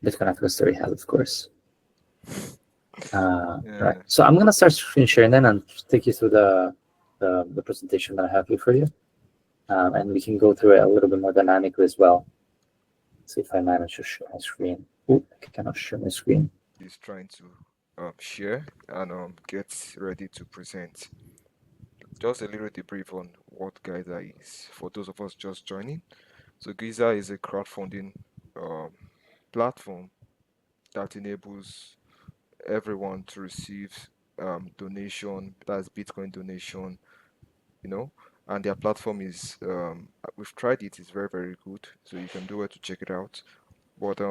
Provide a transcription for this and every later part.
Bitcoin Adversary has, of course. Right. So I'm gonna start screen sharing then and take you through the presentation that I have here for you, and we can go through it a little bit more dynamically as well. Let's see if I manage to share my screen. Oh, I cannot share my screen. He's trying to share and get ready to present. Just a little debrief on what Geyser is for those of us just joining. So Geyser is a crowdfunding platform that enables everyone to receive donation, that's Bitcoin donation, and their platform is we've tried it, it's very, very good, so you can do it to check it out. But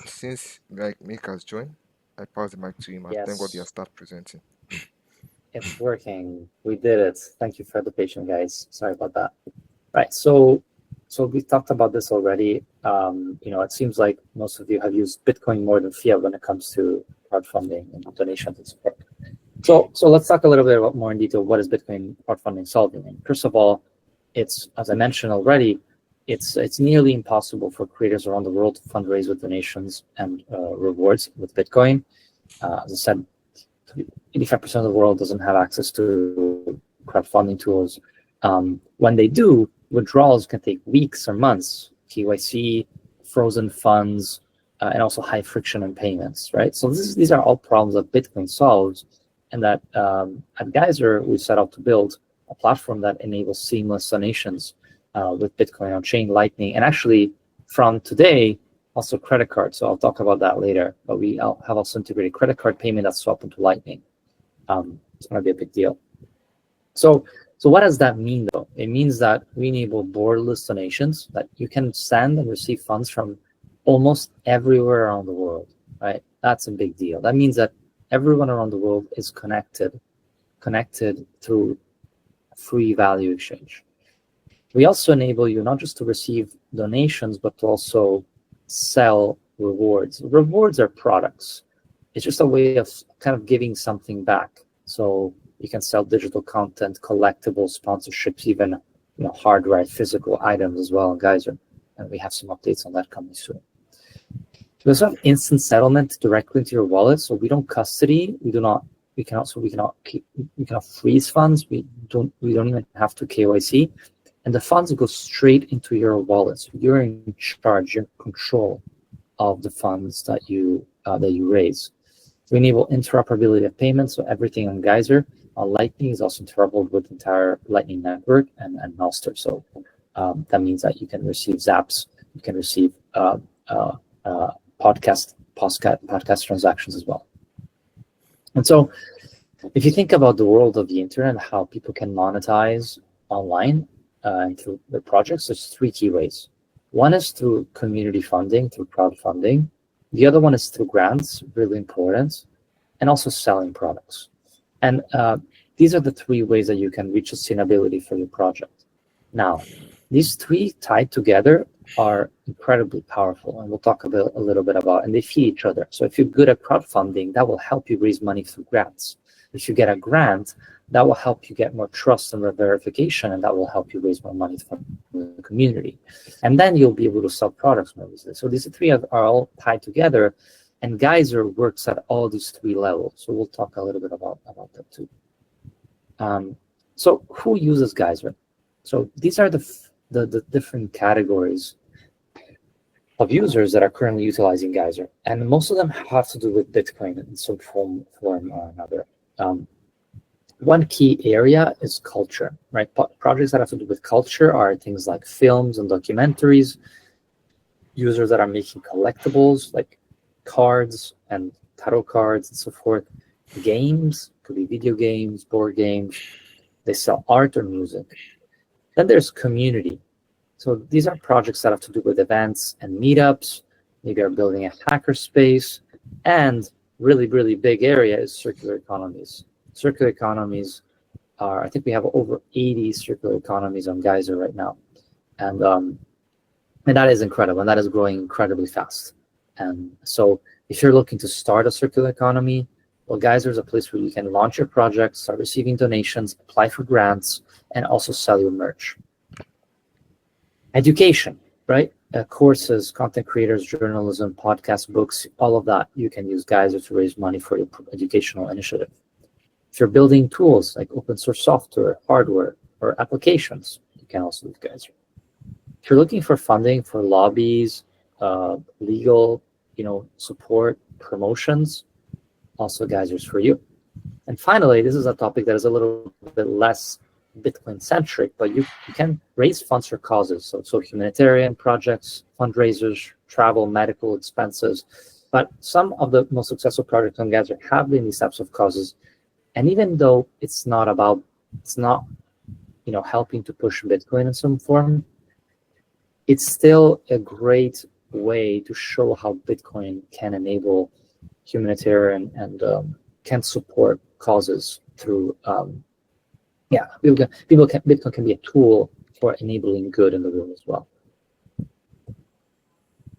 since Mick has joined, I pass the mic to him, and thank God he has started presenting. It's working. We did it. Thank you for the patience, guys. Sorry about that. Right. So we talked about this already. It seems like most of you have used Bitcoin more than fiat when it comes to crowdfunding and donations and support. So let's talk a little bit about more in detail. What is Bitcoin crowdfunding solving? And first of all, it's, as I mentioned already, it's nearly impossible for creators around the world to fundraise with donations and rewards with Bitcoin. As I said, 85% of the world doesn't have access to crowdfunding tools. When they do, withdrawals can take weeks or months, KYC, frozen funds, and also high friction in payments, right? So these are all problems that Bitcoin solves, and that at Geyser, we set out to build a platform that enables seamless donations with Bitcoin on chain, Lightning, and actually from today, also credit cards. So I'll talk about that later, but we have also integrated credit card payment that's swapped into Lightning. It's going to be a big deal. So what does that mean, though? It means that we enable borderless donations, that you can send and receive funds from almost everywhere around the world, right? That's a big deal. That means that everyone around the world is connected through free value exchange. We also enable you not just to receive donations, but to also sell rewards. Rewards are products. It's just a way of kind of giving something back. So you can sell digital content, collectibles, sponsorships, even hardware, physical items as well in Geyser. And we have some updates on that coming soon. We also have instant settlement directly into your wallet. So we don't custody. We cannot freeze funds. We don't even have to KYC. And the funds go straight into your wallet. So you're in charge, you're in control of the funds that you raise. We enable interoperability of payments, so everything on Geyser on Lightning is also interoperable with the entire Lightning network and Nostr. So that means that you can receive zaps, you can receive podcast transactions as well. And so if you think about the world of the internet, how people can monetize online, and through their projects, there's three key ways. One is through community funding, through crowdfunding. The other one is through grants, really important, and also selling products. And these are the three ways that you can reach sustainability for your project. Now, these three tied together are incredibly powerful, and we'll talk a little bit about, and they feed each other. So if you're good at crowdfunding, that will help you raise money through grants. If you get a grant, that will help you get more trust and verification, and that will help you raise more money from the community. And then you'll be able to sell products more easily. So these three are all tied together, and Geyser works at all these three levels. So we'll talk a little bit about that too. So who uses Geyser? So these are the different categories of users that are currently utilizing Geyser, and most of them have to do with Bitcoin in some form or another. One key area is culture, right? Projects that have to do with culture are things like films and documentaries, users that are making collectibles like cards and tarot cards and so forth, games, could be video games, board games, they sell art or music. Then there's community. So these are projects that have to do with events and meetups, maybe are building a hacker space, and really, really big area is circular economies. Circular economies are, I think we have over 80 circular economies on Geyser right now. And that is incredible, and that is growing incredibly fast. And so if you're looking to start a circular economy, well, Geyser is a place where you can launch your project, start receiving donations, apply for grants, and also sell your merch. Education. right? Courses, content creators, journalism, podcasts, books, all of that. You can use Geyser to raise money for your educational initiative. If you're building tools like open source software, hardware, or applications, you can also use Geyser. If you're looking for funding for lobbies, legal, support, promotions, also Geyser's for you. And finally, this is a topic that is a little bit less Bitcoin centric, but you can raise funds for causes. So humanitarian projects, fundraisers, travel, medical expenses. But some of the most successful projects on Geyser have been these types of causes. And even though it's not helping to push Bitcoin in some form, it's still a great way to show how Bitcoin can enable humanitarian and can support causes through Bitcoin can be a tool for enabling good in the world as well.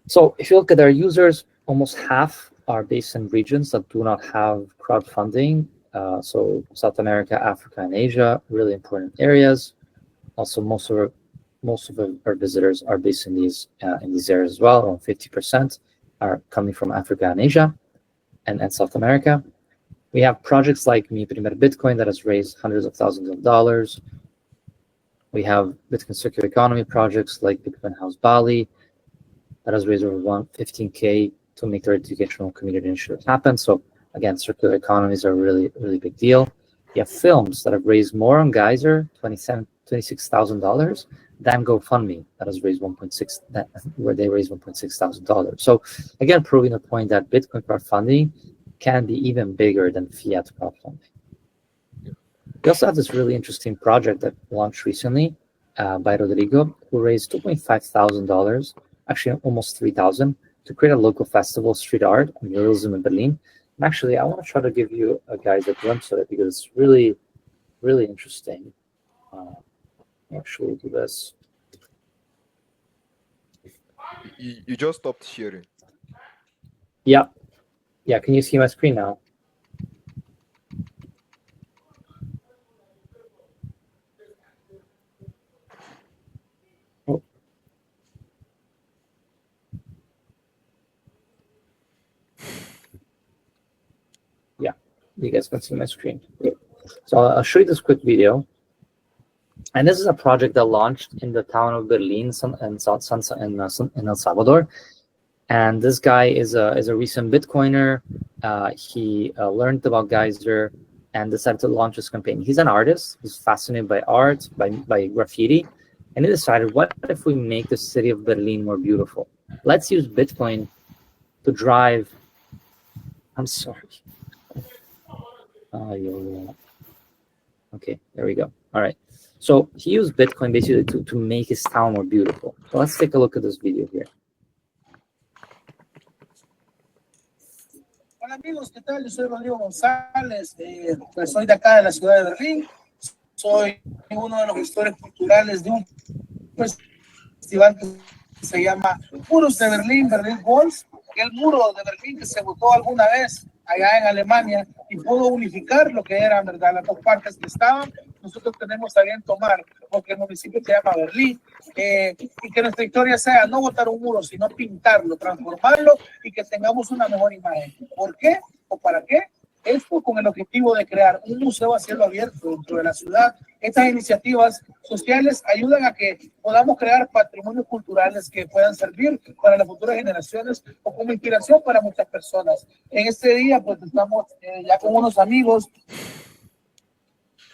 So if you look at our users, almost half are based in regions that do not have crowdfunding. So South America, Africa, and Asia, really important areas. Also, most of our visitors are based in these areas as well. Around 50% are coming from Africa and Asia, and South America. We have projects like Mi Primer Bitcoin that has raised hundreds of thousands of dollars. We have Bitcoin Circular Economy projects like Bitcoin House Bali that has raised over $15K to make their educational community initiatives happen. So again, circular economies are a really, really big deal. You have films that have raised more on Geyser, $26,000, than GoFundMe that has raised where they raised $1,600. So again, proving the point that Bitcoin crowdfunding can be even bigger than fiat crowdfunding. We also have this really interesting project that launched recently by Rodrigo, who raised $2,500, actually almost $3,000, to create a local festival, street art, and muralism in Berlin. And actually, I want to try to give you guys a glimpse of it because it's really, really interesting. Actually, do this. You just stopped sharing. Yeah. Yeah, can you see my screen now? Oh. Yeah, you guys can see my screen. Great. So I'll show you this quick video. And this is a project that launched in the town of Berlin in El Salvador. And this guy is a recent Bitcoiner. He learned about Geyser and decided to launch this campaign. He's an artist. He's fascinated by art, by graffiti. And he decided, what if we make the city of Berlin more beautiful? Let's use Bitcoin to drive. I'm sorry. Okay, there we go. All right. So he used Bitcoin basically to make his town more beautiful. So let's take a look at this video here. Hola amigos, ¿qué tal? Yo soy Rodrigo González, pues soy de acá de la ciudad de Berlín. Soy uno de los gestores culturales de un festival que se llama Muros de Berlín, Berlin Walls, que el muro de Berlín que se votó alguna vez allá en Alemania y pudo unificar lo que eran, ¿verdad?, las dos partes que estaban. Nosotros tenemos a bien tomar, porque el municipio se llama Berlín, y que nuestra historia sea no botar un muro, sino pintarlo, transformarlo y que tengamos una mejor imagen. ¿Por qué o para qué? Esto con el objetivo de crear un museo a cielo abierto dentro de la ciudad. Estas iniciativas sociales ayudan a que podamos crear patrimonios culturales que puedan servir para las futuras generaciones o como inspiración para muchas personas. En este día, pues estamos ya con unos amigos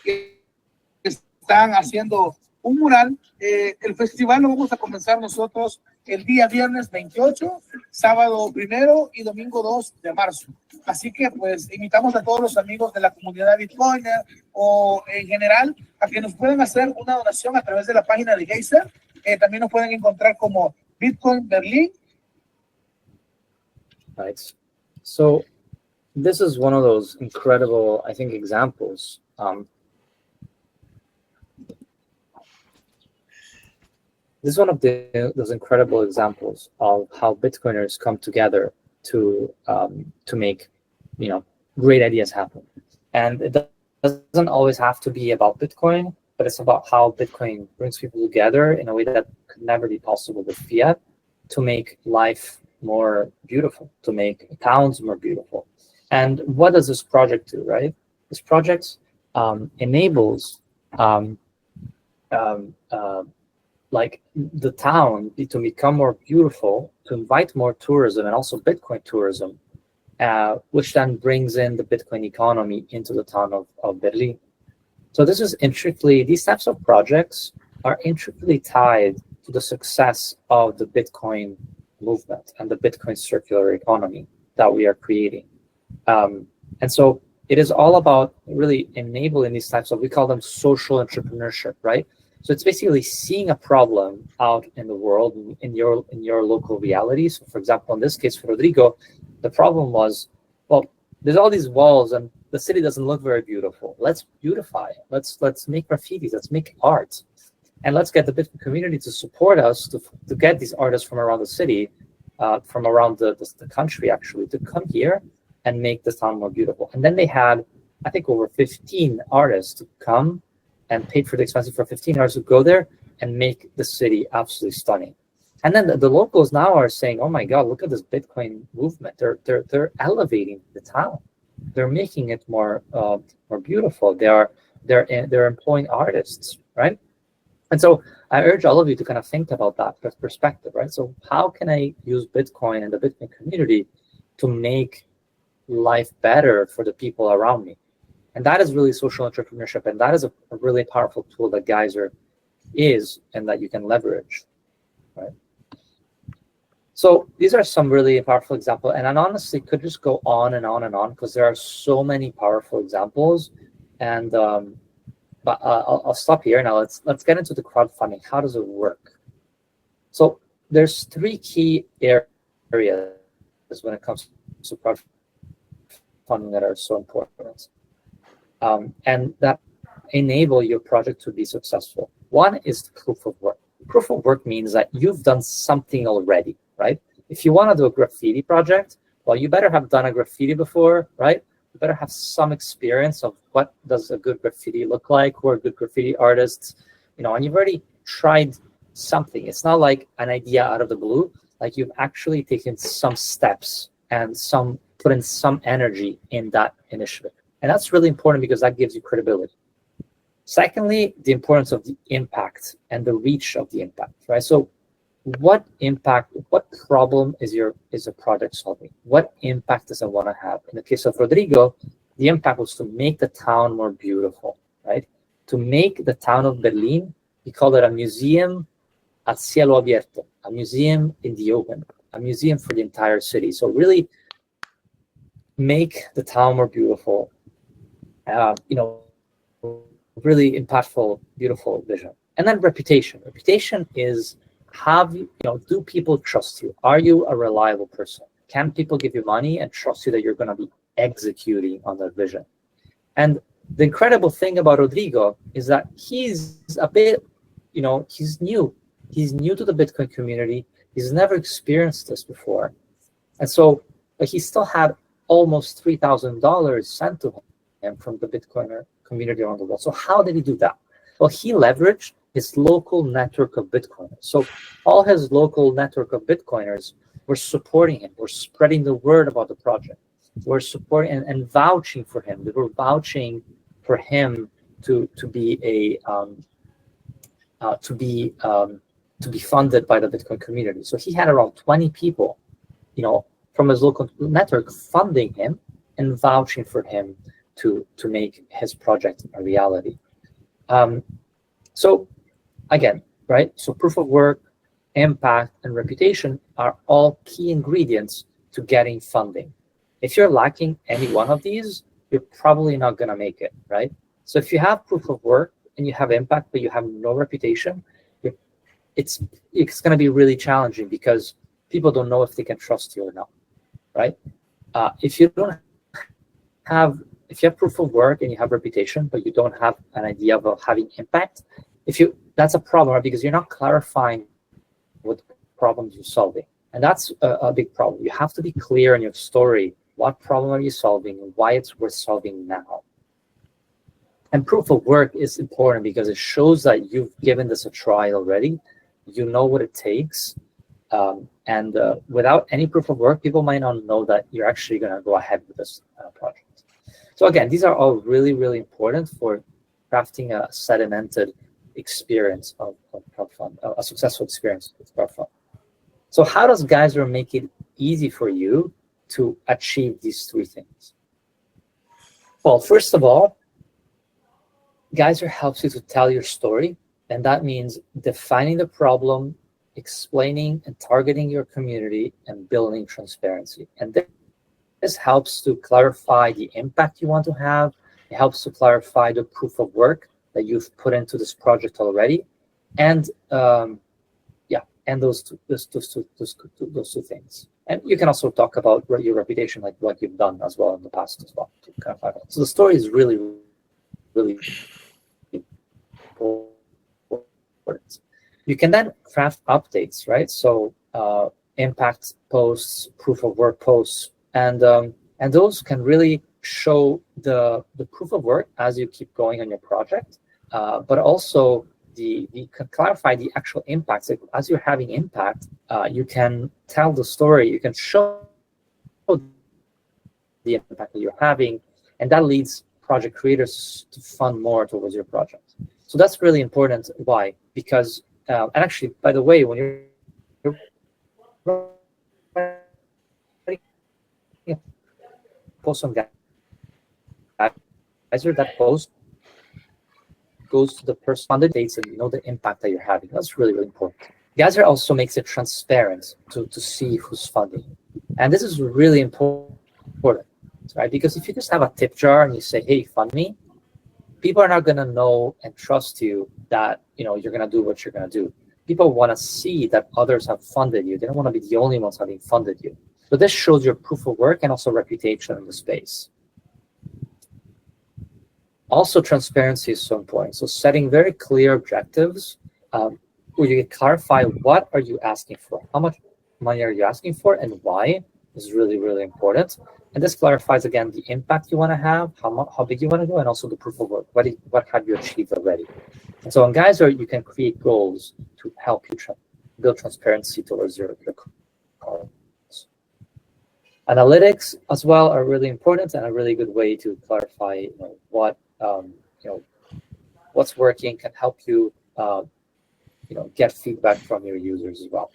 que están haciendo un mural. El festival lo vamos a comenzar nosotros el día viernes 28, sábado 1 y domingo 2 de marzo. Así que pues invitamos a todos los amigos de la comunidad Bitcoiner o en general a que nos puedan hacer una donación a través de la página de Geyser. También nos pueden encontrar como Bitcoin Berlin. Right. So this is one of those incredible, I think, examples. This is one of those incredible examples of how Bitcoiners come together to make, great ideas happen. And it doesn't always have to be about Bitcoin. but it's about how Bitcoin brings people together in a way that could never be possible with fiat to make life more beautiful, to make towns more beautiful. And what does this project do, right? This project enables like the town to become more beautiful, to invite more tourism and also Bitcoin tourism, which then brings in the Bitcoin economy into the town of Berlin. So this is intricately, these types of projects are intricately tied to the success of the Bitcoin movement and the Bitcoin circular economy that we are creating. And so it is all about really enabling these types of, we call them social entrepreneurship, right? So it's basically seeing a problem out in the world, in your local reality. So for example, in this case for Rodrigo, the problem was, well, there's all these walls and the city doesn't look very beautiful. Let's beautify it. Let's make graffitis. Let's make art, and let's get the Bitcoin community to support us to get these artists from around the city, from around the country actually, to come here and make the town more beautiful. And then they had, I think, over 15 artists to come and paid for the expenses for 15 artists to go there and make the city absolutely stunning. And then the locals now are saying, "Oh my God, look at this Bitcoin movement! They're elevating the town. They're making it more beautiful. They're employing artists, right?" And so I urge all of you to kind of think about that perspective, right? So how can I use Bitcoin and the Bitcoin community to make life better for the people around me? And that is really social entrepreneurship, and that is a really powerful tool that Geyser is and that you can leverage, right? So these are some really powerful examples, and I honestly could just go on and on and on because there are so many powerful examples. And but I'll stop here now. Let's get into the crowdfunding. How does it work? So there's three key areas when it comes to crowdfunding that are so important, and that enable your project to be successful. One is the proof of work. Proof of work means that you've done something already, right? If you want to do a graffiti project, well, you better have done a graffiti before, right? You better have some experience of what does a good graffiti look like, who are good graffiti artists, and you've already tried something. It's not like an idea out of the blue. Like you've actually taken some steps and put in some energy in that initiative. And that's really important because that gives you credibility. Secondly, the importance of the impact and the reach of the impact, right? So what problem is a project solving? What impact does it want to have? In the case of Rodrigo, the impact was to make the town more beautiful, right? To make the town of Berlin, he called it a museum a cielo abierto, a museum in the open, a museum for the entire city. So really make the town more beautiful, really impactful, beautiful vision. And then reputation. Reputation is, do people trust you? Are you a reliable person? Can people give you money and trust you that you're going to be executing on that vision? And the incredible thing about Rodrigo is that he's a bit, he's new. He's new to the Bitcoin community. He's never experienced this before. And so he still had almost $3,000 sent to him from the Bitcoiner community around the world. So how did he do that? Well, he leveraged his local network of Bitcoiners. So all his local network of Bitcoiners were supporting him, were spreading the word about the project, were supporting and vouching for him. They were vouching for him to be funded by the Bitcoin community. So he had around 20 people, from his local network funding him and vouching for him to make his project a reality. So again, right? So proof of work, impact, and reputation are all key ingredients to getting funding. If you're lacking any one of these, you're probably not going to make it, right? So if you have proof of work and you have impact, but you have no reputation, it's going to be really challenging because people don't know if they can trust you or not, right? If you have proof of work and you have reputation, but you don't have an idea of having impact, that's a problem, right? Because you're not clarifying what problems you're solving. And that's a big problem. You have to be clear in your story. What problem are you solving and why it's worth solving now? And proof of work is important because it shows that you've given this a try already. You know what it takes. And without any proof of work, people might not know that you're actually going to go ahead with this project. So again, these are all really, really important for crafting a sedimented experience of crowdfunding, a successful experience with crowdfunding. So how does Geyser make it easy for you to achieve these three things? Well, first of all, Geyser helps you to tell your story, and that means defining the problem, explaining and targeting your community, and building transparency. And this helps to clarify the impact you want to have. It helps to clarify the proof of work that you've put into this project already, and and those two things. And you can also talk about your reputation, like what you've done as well in the past as well. To kind of so the story is really, really important. You can then craft updates, right? So impact posts, proof of work posts, and those can really show the proof of work as you keep going on your project, but also the can clarify the actual impacts. Like, as you're having impact, you can tell the story, you can show the impact that you're having, and that leads project creators to fund more towards your project. So that's really important. Why? Because, and actually, by the way, when you're post on Geyser, that post goes to the person funded dates, and you know the impact that you're having. That's really, really important. Geyser also makes it transparent to see who's funding. And this is really important, right? Because if you just have a tip jar and you say, hey, fund me, people are not going to know and trust you that you're going to do what you're going to do. People want to see that others have funded you. They don't want to be the only ones having funded you. So this shows your proof of work and also reputation in the space. Also, transparency is so important. So setting very clear objectives where you can clarify what are you asking for, how much money are you asking for, and why is really, really important. And this clarifies, again, the impact you want to have, how big you want to go, and also the proof of work. What have you achieved already? And so on Geyser, you can create goals to help you build transparency towards your goals. Analytics as well are really important and a really good way to clarify what's working, can help you get feedback from your users as well.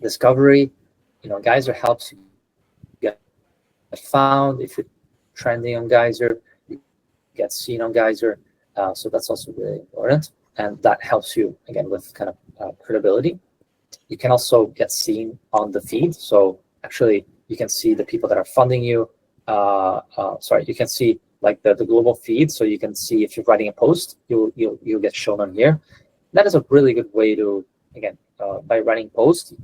Discovery, Geyser helps you get found. If you're trending on Geyser, you get seen on Geyser. So that's also really important, and that helps you again with kind of credibility. You can also get seen on the feed. So actually, you can see the people that are funding you. You can see like the global feed. So you can see if you're writing a post, you'll get shown on here. That is a really good way to, again, by writing posts,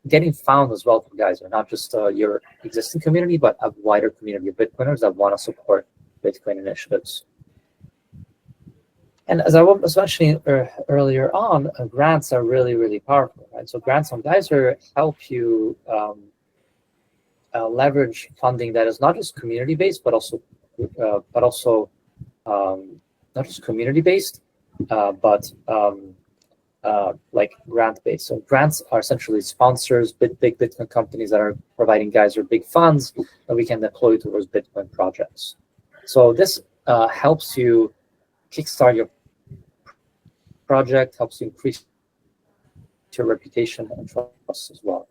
getting found as well from Geyser, not just your existing community, but a wider community of Bitcoiners that want to support Bitcoin initiatives. And as I was mentioning earlier on, grants are really, really powerful, right? So grants on Geyser help you leverage funding that is not just community-based, but also not just community-based, but like grant-based. So grants are essentially sponsors, big Bitcoin companies that are providing Geyser big funds that we can deploy towards Bitcoin projects. So this helps you kickstart your project, helps you increase your reputation and trust as well.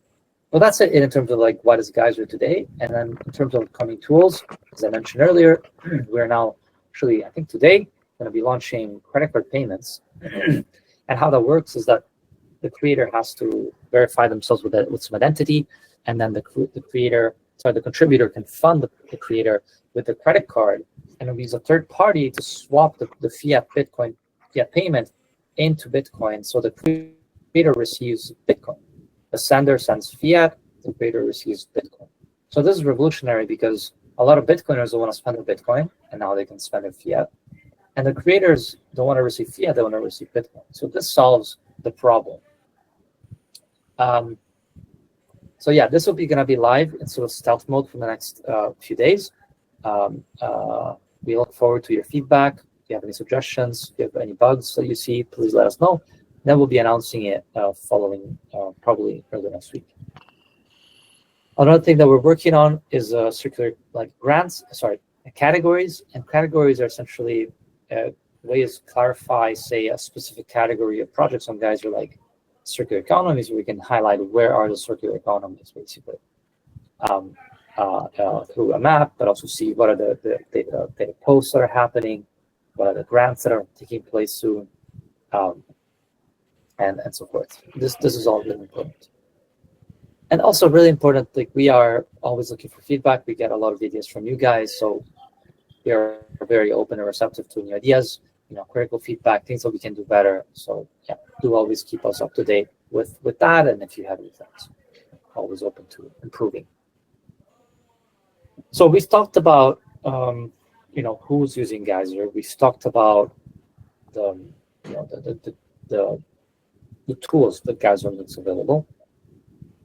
Well, that's it in terms of like what is Geyser today. And then in terms of coming tools, as I mentioned earlier, we're now actually, I think today, going to be launching credit card payments. And how that works is that the creator has to verify themselves with some identity, and then the contributor can fund the creator with the credit card, and we use a third party to swap the fiat payment into Bitcoin. So the creator receives Bitcoin. The sender sends fiat, the creator receives Bitcoin. So this is revolutionary because a lot of Bitcoiners don't want to spend their Bitcoin, and now they can spend their fiat. And the creators don't want to receive fiat, they want to receive Bitcoin. So this solves the problem. So yeah, this will be going to be live in sort of stealth mode for the next few days. we look forward to your feedback. If you have any suggestions, if you have any bugs that you see, please let us know. Then we'll be announcing it following probably early next week. Another thing that we're working on is circular categories, and categories are essentially ways to clarify, say, a specific category of projects. Some guys are like circular economies, where we can highlight where are the circular economies, basically, through a map, but also see what are the data posts that are happening, what are the grants that are taking place soon, and so forth. This is all really important. And also really important, like, we are always looking for feedback. We get a lot of ideas from you guys, so we are very open and receptive to new ideas, critical feedback, things that we can do better. So yeah, do always keep us up to date with that. And if you have any things, always open to improving. So we've talked about who's using Geyser. We've talked about the tools that Geyser makes available.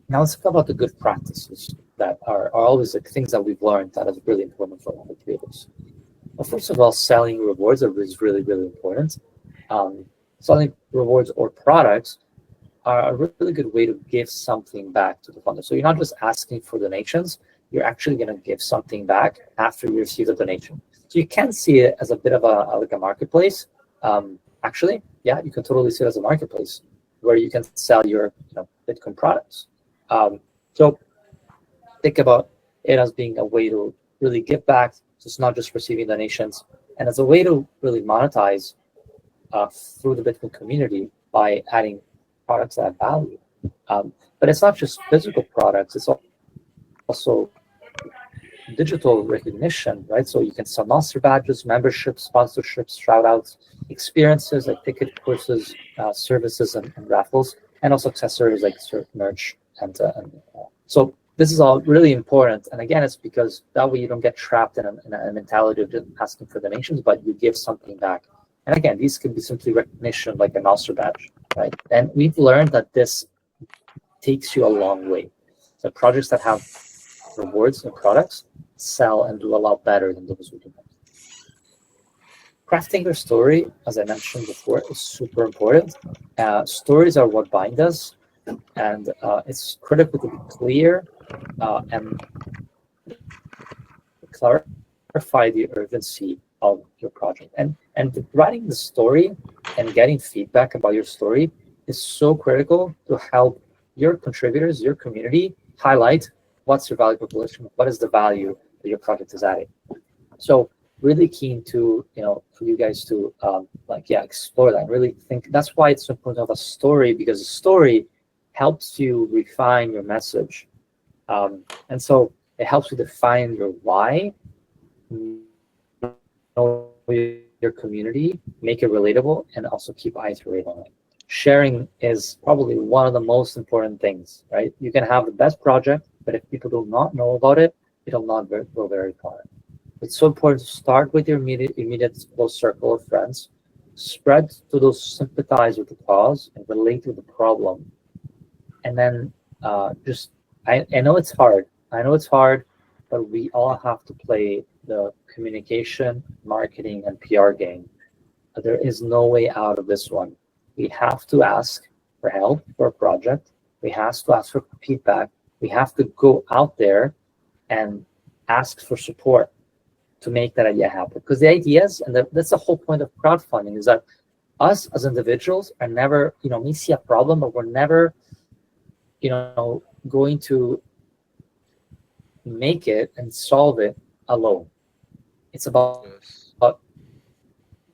Now let's talk about the good practices that are always like things that we've learned that is really important for all the creators. Well, first of all, selling rewards is really, really important. Selling rewards or products are a really good way to give something back to the funder. So you're not just asking for donations, you're actually going to give something back after you receive the donation. So you can see it as a bit of a marketplace. Actually, yeah, you can totally see it as a marketplace where you can sell your Bitcoin products. So think about it as being a way to really give back. So it's not just receiving donations, and it's a way to really monetize through the Bitcoin community by adding products that add value. But it's not just physical products; it's also digital recognition, right? So you can sell master badges, memberships, sponsorships, shout-outs, experiences like ticket courses, services, and raffles, and also accessories like merch. And so this is all really important. And again, it's because that way you don't get trapped in a mentality of just asking for donations, but you give something back. And again, these can be simply recognition, like a master badge, right? And we've learned that this takes you a long way. So projects that have rewards and products sell and do a lot better than those who do not. Crafting your story, as I mentioned before, is super important. Stories are what bind us. And it's critical to be clear and clarify the urgency of your project. And writing the story and getting feedback about your story is so critical to help your contributors, your community, highlight what's your value proposition, what is the value that your project is adding. So really keen to, for you guys to explore that, really think. That's why it's important to have a story, because a story helps you refine your message. And so it helps you define your why, know your community, make it relatable, and also keep iterating on it. Sharing is probably one of the most important things, right? You can have the best project, but if people do not know about it, it'll not go very far. It's so important to start with your immediate close circle of friends, spread to those who sympathize with the cause and relate to the problem. And then I know it's hard. But we all have to play the communication, marketing, and PR game. There is no way out of this one. We have to ask for help for a project. We have to ask for feedback. We have to go out there and ask for support to make that idea happen. Because the ideas, and that's the whole point of crowdfunding, is that us as individuals are never, we see a problem, but we're never going to make it and solve it alone. It's about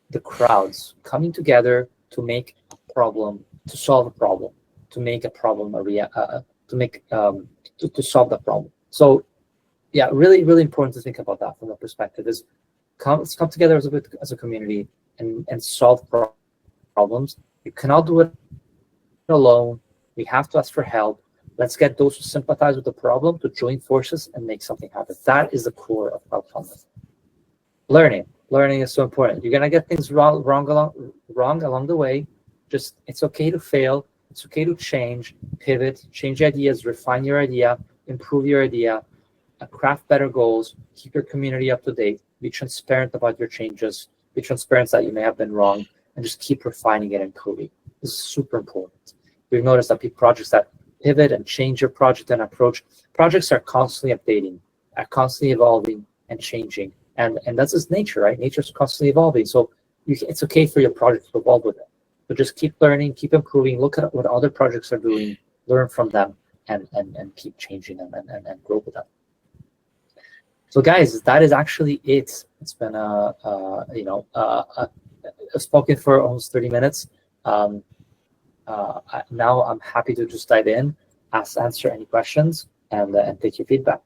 the crowds coming together to make a problem, to solve a problem, to make a problem to solve the problem. So yeah, really, really important to think about that from the perspective is let's come together as a community and solve problems. You cannot do it alone. We have to ask for help. Let's get those who sympathize with the problem to join forces and make something happen. That is the core of crowdfunding. Learning is so important. You're gonna get things wrong along the way. Just, it's okay to fail. It's okay to change, pivot, change ideas, refine your idea, improve your idea, craft better goals, keep your community up to date. Be transparent about your changes. Be transparent that you may have been wrong, and just keep refining it and improving. This is super important. We've noticed that projects that pivot and change your project and approach, projects are constantly updating, are constantly evolving and changing. And that's just nature, right? Nature's constantly evolving. So it's okay for your project to evolve with it. But just keep learning, keep improving, look at what other projects are doing, learn from them, and keep changing them and grow with them. So guys, that is actually it. It's been spoken for almost 30 minutes. Now I'm happy to just dive in, answer any questions, and take your feedback.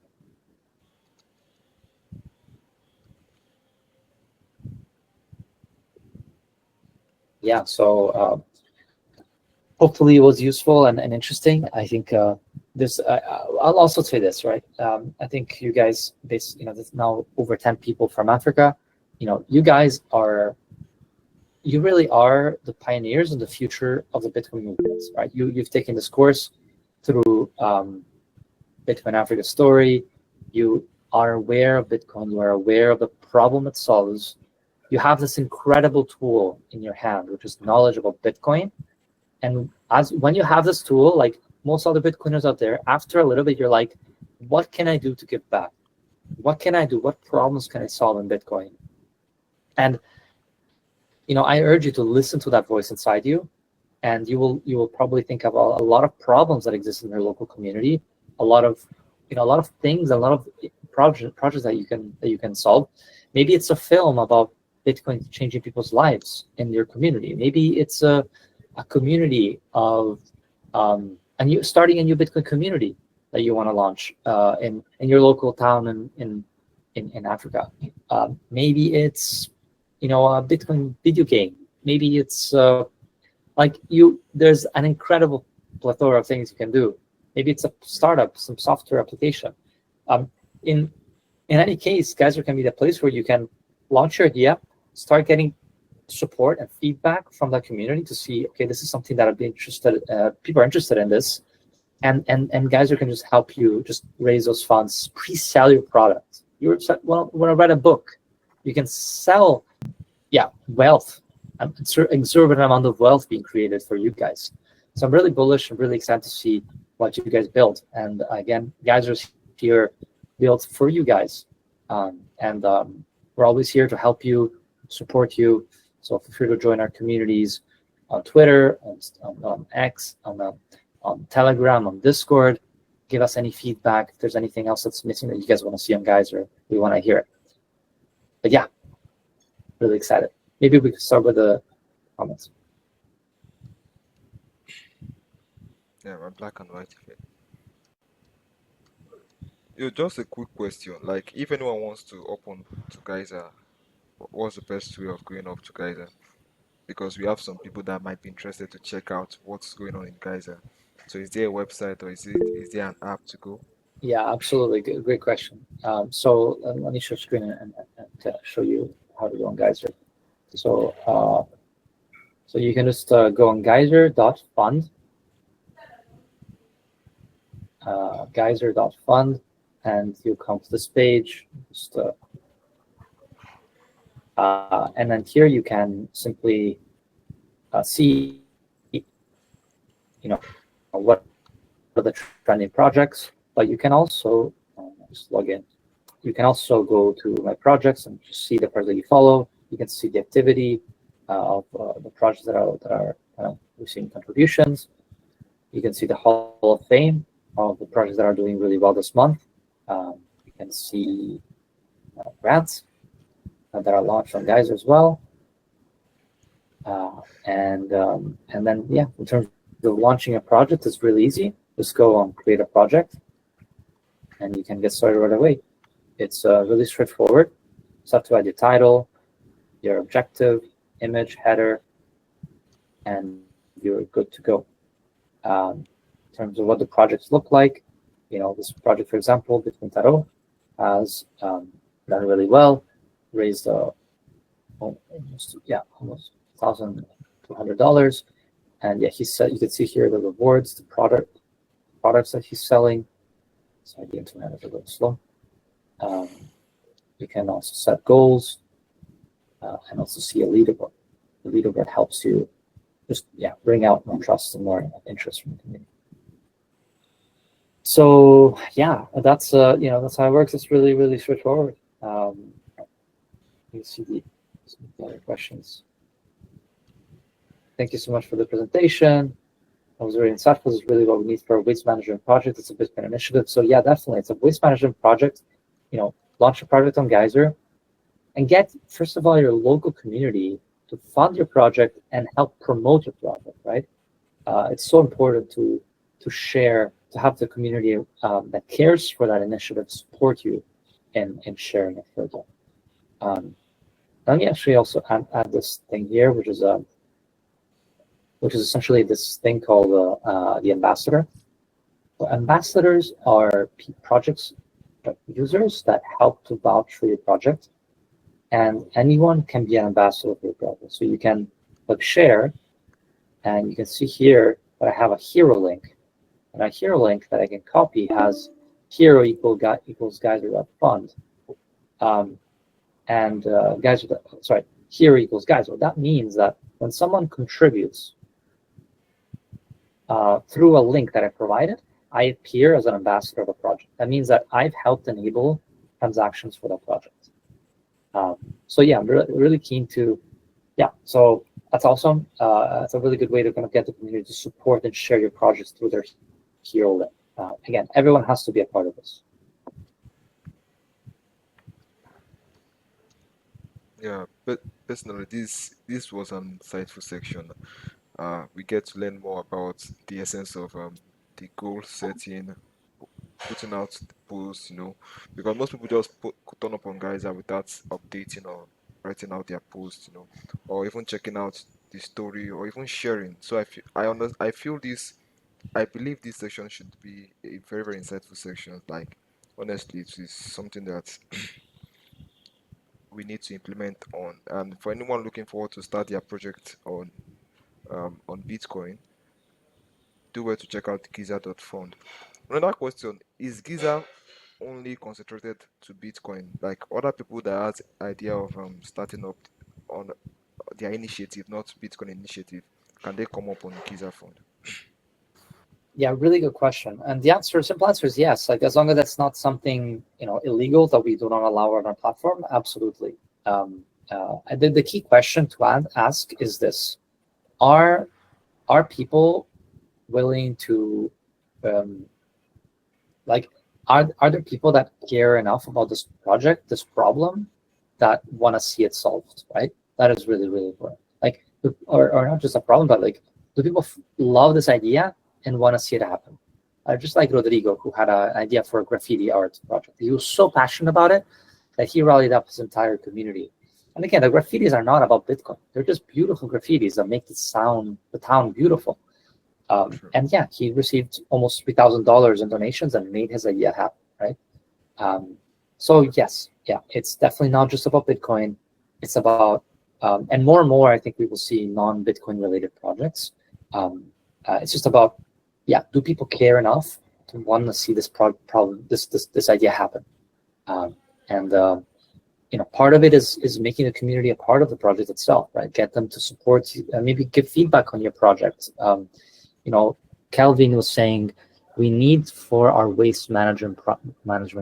Yeah, so hopefully it was useful and interesting. I think this. I'll also say this, right? I think you guys, there's now over 10 people from Africa. You guys you really are the pioneers in the future of the Bitcoin movement, right? You've taken this course through Bitcoin Africa story. You are aware of Bitcoin. You are aware of the problem it solves. You have this incredible tool in your hand, which is knowledge about Bitcoin. And when you have this tool, like most other Bitcoiners out there, after a little bit, you're like, what can I do to give back? What can I do? What problems can I solve in Bitcoin? And I urge you to listen to that voice inside you, and you will probably think of a lot of problems that exist in your local community, a lot of things, a lot of projects that you can solve. Maybe it's a film about Bitcoin changing people's lives in your community. Maybe it's a community of starting a new Bitcoin community that you want to launch in your local town in Africa. Maybe it's a Bitcoin video game. Maybe it's there's an incredible plethora of things you can do. Maybe it's a startup, some software application. In any case, Geyser can be the place where you can launch your idea, start getting support and feedback from the community to see, okay, this is something that I'd be interested. People are interested in this, and Geyser can just help you just raise those funds, pre-sell your product. You want to write a book, you can sell, wealth, an exorbitant amount of wealth being created for you guys. So I'm really bullish and really excited to see what you guys build. And again, Geyser's here built for you guys, and we're always here to help you, support you. So feel free to join our communities on Twitter, on X, on Telegram, on Discord. Give us any feedback. If there's anything else that's missing that you guys want to see on Geyser, we want to hear it. But yeah, really excited. Maybe we could start with the comments. Yeah, we're black and white. Just a quick question. Like, if anyone wants to open to Geyser, what's the best way of going up to Geyser? Because we have some people that might be interested to check out what's going on in Geyser. So is there a website, or is there an app to go? Yeah, absolutely. Great question. So let me share screen and show you how to go on Geyser. So so you can just go on geyser.fund, geyser.fund, and you come to this page. Just and then here you can simply see, what are the trending projects. But you can also just log in. You can also go to my projects and just see the projects that you follow. You can see the activity of the projects that are receiving contributions. You can see the Hall of Fame of the projects that are doing really well this month. You can see grants that are launched on Geyser as well. And then, yeah, in terms of launching a project, it's really easy. Just go on create a project, and you can get started right away. It's really straightforward. Just have to add your title, your objective, image, header, and you're good to go. In terms of what the projects look like, this project, for example, Bitcoin Tarot, has done really well, raised almost $1,200. And yeah, he said, you can see here the rewards, the products that he's selling. Sorry, the internet is a little slow. You can also set goals and also see a leaderboard. The leaderboard helps you just bring out more trust and more interest from the community. So that's that's how it works. It's really, really straightforward. You see the other questions. Thank you so much for the presentation. That was very insightful. This is really what we need for a waste management project. It's a Bitcoin initiative. So yeah, definitely, it's a waste management project. Launch a project on Geyser, and get, first of all, your local community to fund your project and help promote your project. Right? It's so important to share, to have the community that cares for that initiative support you in sharing it further. Let me actually also add this thing here, which is essentially this thing called the ambassador. So ambassadors are projects, users that help to vouch for your project, and anyone can be an ambassador for your project. So you can share, and you can see here that I have a hero link, and a hero link that I can copy has hero equals Geyser.fund, and hero equals Geyser. That means that when someone contributes through a link that I provided, I appear as an ambassador of a project. That means that I've helped enable transactions for that project. So yeah, I'm really keen to, so that's awesome. It's a really good way to kind of get the community to support and share your projects through their hero link. Again, everyone has to be a part of this. Yeah, but personally, this was an insightful section. We get to learn more about the essence of the goal setting, putting out the posts, because most people just turn up on Geyser without updating or writing out their posts, or even checking out the story or even sharing. So I believe this section should be a very, very insightful section. Like, honestly, it is something that we need to implement on. And for anyone looking forward to start their project on Bitcoin, do well to check out Geyser.fund. Another question, is Geyser only concentrated to Bitcoin? Like other people that has idea of starting up on their initiative, not Bitcoin initiative, can they come up on Geyser fund? Yeah, really good question. And the simple answer is yes. Like, as long as that's not something illegal that we do not allow on our platform, absolutely. The key question to ask is this: Are people willing to are there people that care enough about this project, this problem, that want to see it solved? Right. That is really, really important. Like, or not just a problem, but like, do people love this idea and want to see it happen? Just like Rodrigo, who had an idea for a graffiti art project. He was so passionate about it that he rallied up his entire community. And again, the graffitis are not about Bitcoin. They're just beautiful graffitis that make the town beautiful. And yeah, he received almost $3,000 in donations and made his idea happen, right? So yes, it's definitely not just about Bitcoin. It's about, and more, I think we will see non-Bitcoin related projects. It's just about, do people care enough to want to see this problem, this idea happen? Part of it is making the community a part of the project itself, right? Get them to support you, maybe give feedback on your project. Kelvin was saying we need for our waste management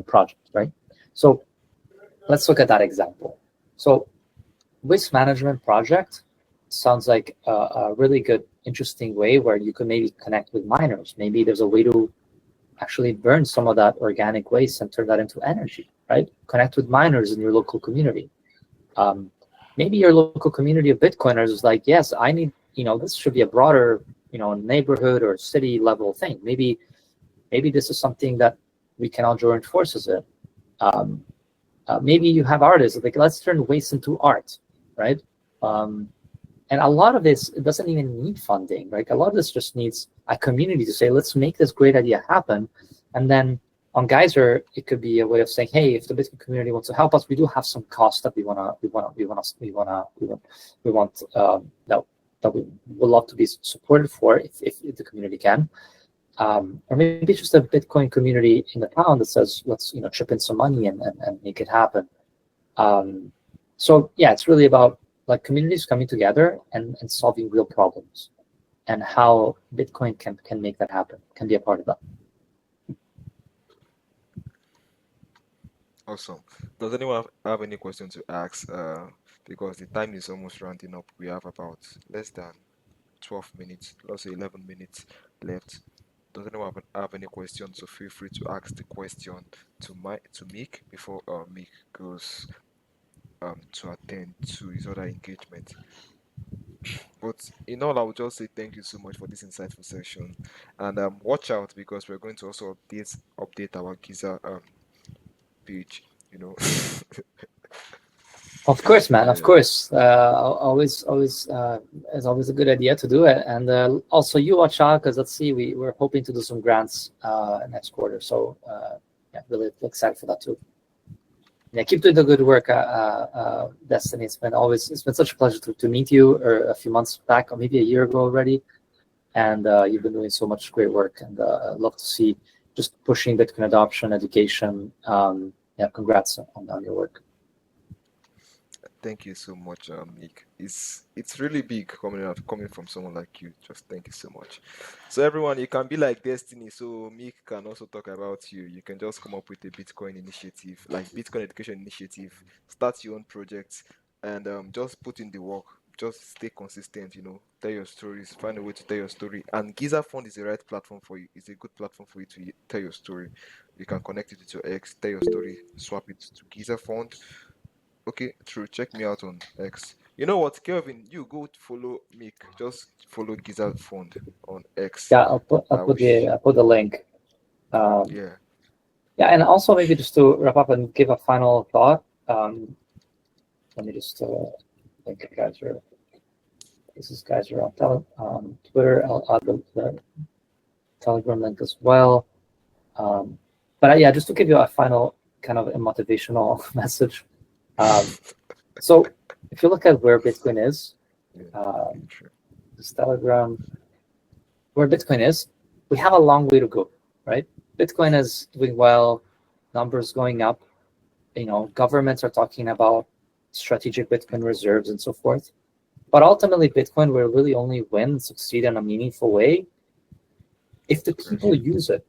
project, right? So let's look at that example. So waste management project sounds like a really good, interesting way where you could maybe connect with miners. Maybe there's a way to actually burn some of that organic waste and turn that into energy, right? Connect with miners in your local community. Maybe your local community of Bitcoiners is like, yes, I need, this should be a broader, neighborhood or city level thing. Maybe this is something that we can all join forces in. Maybe you have artists, like, let's turn waste into art, right? And a lot of this, it doesn't even need funding, right? A lot of this just needs a community to say, let's make this great idea happen. And then on Geyser, it could be a way of saying, hey, if the Bitcoin community wants to help us, we do have some costs that we would love to be supported for if the community can. Or maybe it's just a Bitcoin community in the town that says, let's chip in some money and make it happen. So yeah, it's really about like communities coming together and solving real problems, and how Bitcoin can make that happen, can be a part of that. Awesome. Does anyone have any questions to ask? Because the time is almost rounding up. We have about less than 12 minutes, let's say 11 minutes left. Does anyone have any questions? So feel free to ask the question to Mick before Mick goes to attend to his other engagement. But in all, I would just say thank you so much for this insightful session, and watch out because we're going to also update our Geyser page. You know. Of course, man. Of Yeah. course. Always, it's always a good idea to do it. And also, you watch out because let's see, we're hoping to do some grants next quarter. So yeah, really excited for that too. Yeah, keep doing the good work, Destiny. It's been such a pleasure to meet you a few months back, or maybe a year ago already. And you've been doing so much great work, and I'd love to see just pushing Bitcoin adoption, education. Yeah, congrats on your work. Thank you so much, Mick. It's really big coming from someone like you. Just thank you so much. So everyone, you can be like Destiny. So Mick can also talk about you. You can just come up with a Bitcoin initiative, like Bitcoin education initiative. Start your own projects and just put in the work. Just stay consistent. Tell your stories. Find a way to tell your story. And Geyser Fund is the right platform for you. It's a good platform for you to tell your story. You can connect it with your ex. Tell your story. Swap it to Geyser Fund. Okay, true. Check me out on X. You know what, Kelvin? You go follow Mick. Just follow Geyser Fund on X. Yeah, I'll put the link. Yeah. Yeah, and also maybe just to wrap up and give a final thought. Let me just think you guys are. Guys are on Twitter. I'll add the Telegram link as well. But yeah, just to give you a final kind of a motivational message. So if you look at where Bitcoin is, this Telegram, where Bitcoin is, we have a long way to go, right? Bitcoin is doing well, numbers going up. Governments are talking about strategic Bitcoin reserves and so forth. But ultimately, Bitcoin will really only win, succeed in a meaningful way if the people use it,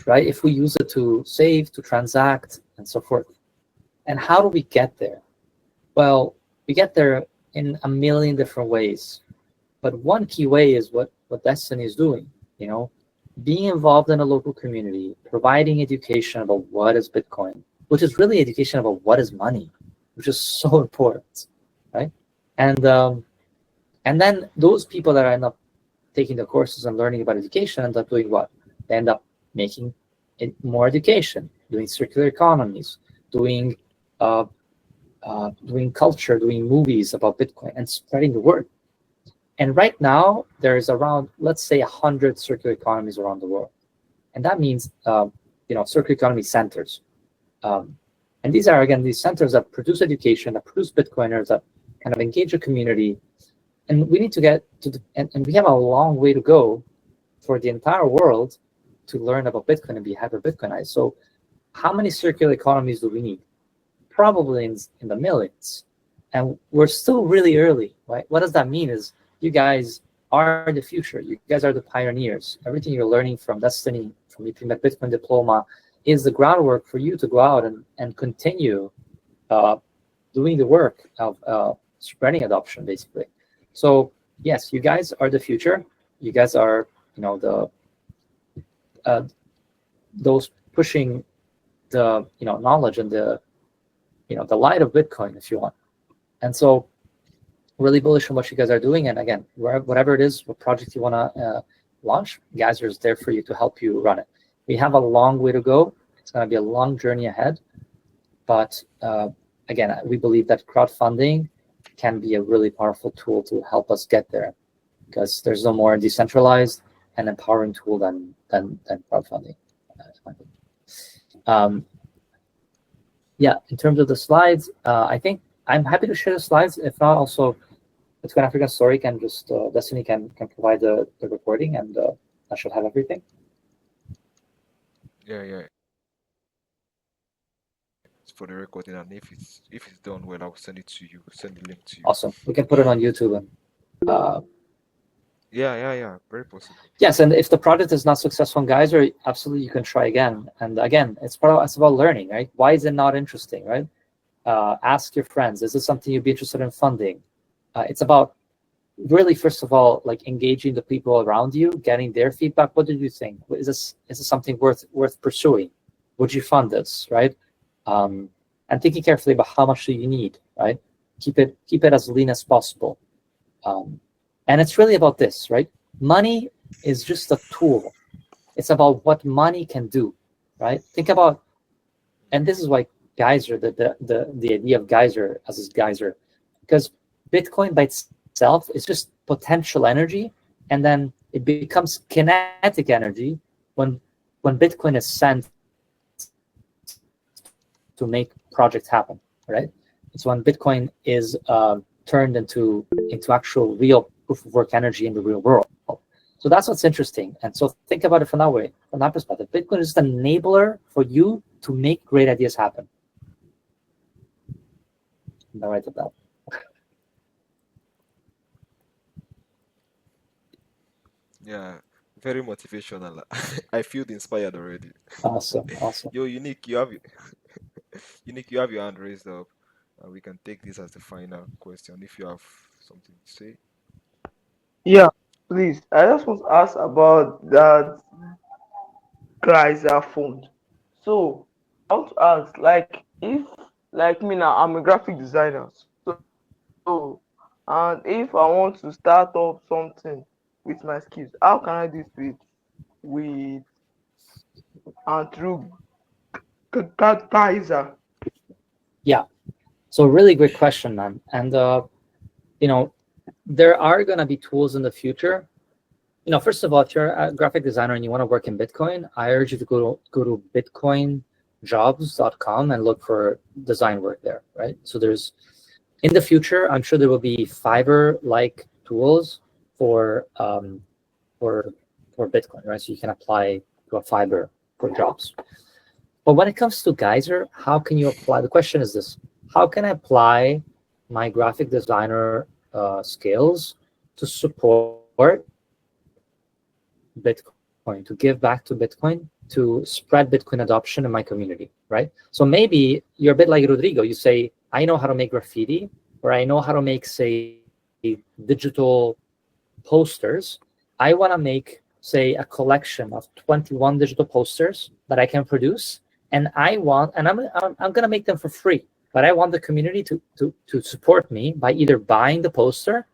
right? If we use it to save, to transact, and so forth. And how do we get there? Well, we get there in a million different ways. But one key way is what Destiny is doing, being involved in a local community, providing education about what is Bitcoin, which is really education about what is money, which is so important, right? And then those people that end up taking the courses and learning about education end up doing what? They end up making it more education, doing circular economies, doing culture, doing movies about Bitcoin, and spreading the word. And right now, there's around, let's say, 100 circular economies around the world. And that means, circular economy centers. And these are, again, these centers that produce education, that produce Bitcoiners, that kind of engage a community. And we need to get to and we have a long way to go for the entire world to learn about Bitcoin and be hyper-Bitcoinized. So how many circular economies do we need? Probably in the millions. And we're still really early, right? What does that mean is you guys are the future. You guys are the pioneers. Everything you're learning from Destiny, from the Bitcoin diploma, is the groundwork for you to go out and continue doing the work of spreading adoption, basically. So yes, you guys are the future. You guys are, those pushing the knowledge and the light of Bitcoin, if you want. And so really bullish on what you guys are doing. And again, whatever it is, what project you want to launch, Geyser is there for you to help you run it. We have a long way to go. It's going to be a long journey ahead. But again, we believe that crowdfunding can be a really powerful tool to help us get there, because there's no more decentralized and empowering tool than crowdfunding. Yeah, in terms of the slides, I think I'm happy to share the slides. If not, also, Bitcoin African Story can just, Destiny can provide the recording, and I should have everything. Yeah. for the recording, and if it's done well, I'll send it to you. Send the link to you. Awesome. We can put it on YouTube and. Yeah. Very possible. Yes, and if the project is not successful in Geyser, absolutely you can try again. And again, it's about learning, right? Why is it not interesting, right? Ask your friends. Is this something you'd be interested in funding? It's about really, first of all, like engaging the people around you, getting their feedback. What did you think? Is this something worth pursuing? Would you fund this, right? And thinking carefully about how much do you need, right? Keep it as lean as possible. And it's really about this, right? Money is just a tool. It's about what money can do, right? Think about, and this is why Geyser, the idea of Geyser as is Geyser, because Bitcoin by itself is just potential energy, and then it becomes kinetic energy when Bitcoin is sent to make projects happen, right? It's when Bitcoin is turned into actual real proof of work energy in the real world. So that's what's interesting. And so think about it from that way, from that perspective. Bitcoin is just an enabler for you to make great ideas happen. I'll write it down. Yeah, very motivational. I feel inspired already. Awesome. Yo, Unique, you have Unique, you have your hand raised up. We can take this as the final question if you have something to say. Yeah, please. I just want to ask about that Geyser fund. So I want to ask, like, if like me now, I'm a graphic designer. So and if I want to start up something with my skills, how can I do it with and through Geyser? Yeah. So really great question, man. And there are going to be tools in the future. First of all, if you're a graphic designer and you want to work in Bitcoin, I urge you to go to bitcoinjobs.com and look for design work there, right? So there's, in the future, I'm sure there will be Fiverr-like tools for Bitcoin, right? So you can apply to a Fiverr for jobs. But when it comes to Geyser, how can you apply? The question is this: how can I apply my graphic designer skills to support Bitcoin, to give back to Bitcoin, to spread Bitcoin adoption in my community, right? So maybe you're a bit like Rodrigo. You say, I know how to make graffiti, or I know how to make, say, digital posters. I want to make, say, a collection of 21 digital posters that I can produce, and I'm going to make them for free. But I want the community to support me by either buying the poster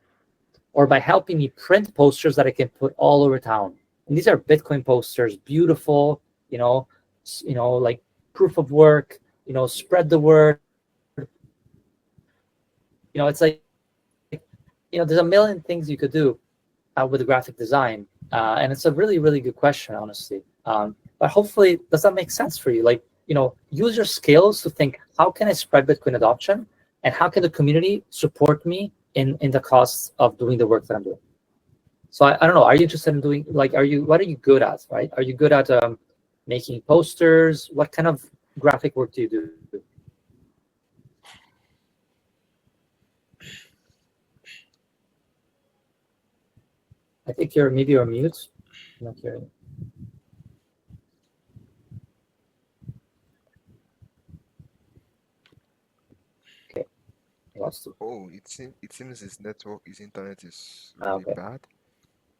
or by helping me print posters that I can put all over town. And these are Bitcoin posters, beautiful, like proof of work, spread the word. It's like, there's a million things you could do with graphic design. And it's a really, really good question, honestly. But hopefully, does that make sense for you? Like, use your skills to think, how can I spread Bitcoin adoption? And how can the community support me in the costs of doing the work that I'm doing? So I don't know. Are you interested in doing, like, what are you good at, right? Are you good at making posters? What kind of graphic work do you do? I think maybe you're mute. I'm not hearing. Okay. I lost it. Oh, it seems his internet is really Okay. bad.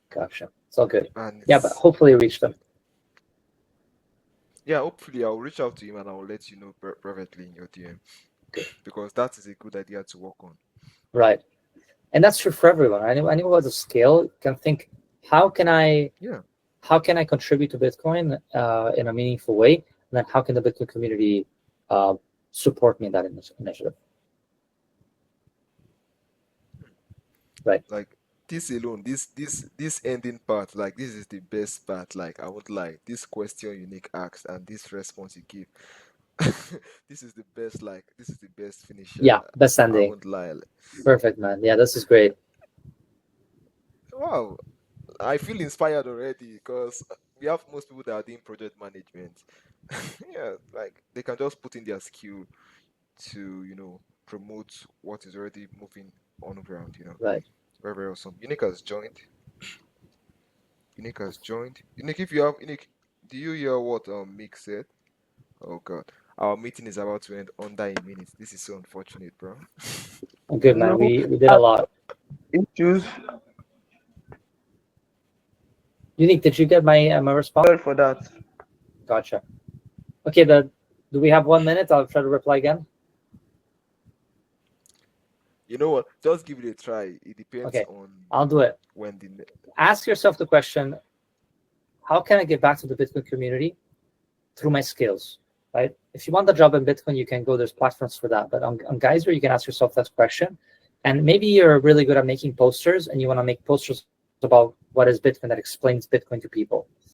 Gotcha. It's all good. And Yeah, but hopefully reach them. yeah, hopefully I'll reach out to him and I'll let you know privately in your DM. Okay. Because that is a good idea to work on. Right. And that's true for everyone. Anyone who has a skill can think, how can I contribute to Bitcoin in a meaningful way? And then how can the Bitcoin community support me in that initiative? Right. Like this alone, this ending part, like this is the best part. Like I would like this question Unique asked and this response you give. This is the best. Like this is the best finisher. Yeah, best I ending. won't lie. Perfect, man. Yeah, this is great. Wow. I feel inspired already because we have most people that are doing project management. Yeah, like they can just put in their skill to, promote what is already moving on ground. Right. Very, very awesome. Unique has joined. Unique, if you have Unique, do you hear what Mick said? Oh God, our meeting is about to end under a minute. This is so unfortunate, bro. Good, man. No, We did a lot. issues. Unique, did you get my response? Sorry for that. Gotcha. Okay, do we have 1 minute? I'll try to reply again. You know what? Just give it a try. It depends Okay, on I'll do it. when the Ask yourself the question, how can I give back to the Bitcoin community? Through my skills, right? If you want the job in Bitcoin, you can go, there's platforms for that. But on Geyser, you can ask yourself that question. And maybe you're really good at making posters and you want to make posters about what is Bitcoin that explains Bitcoin to people.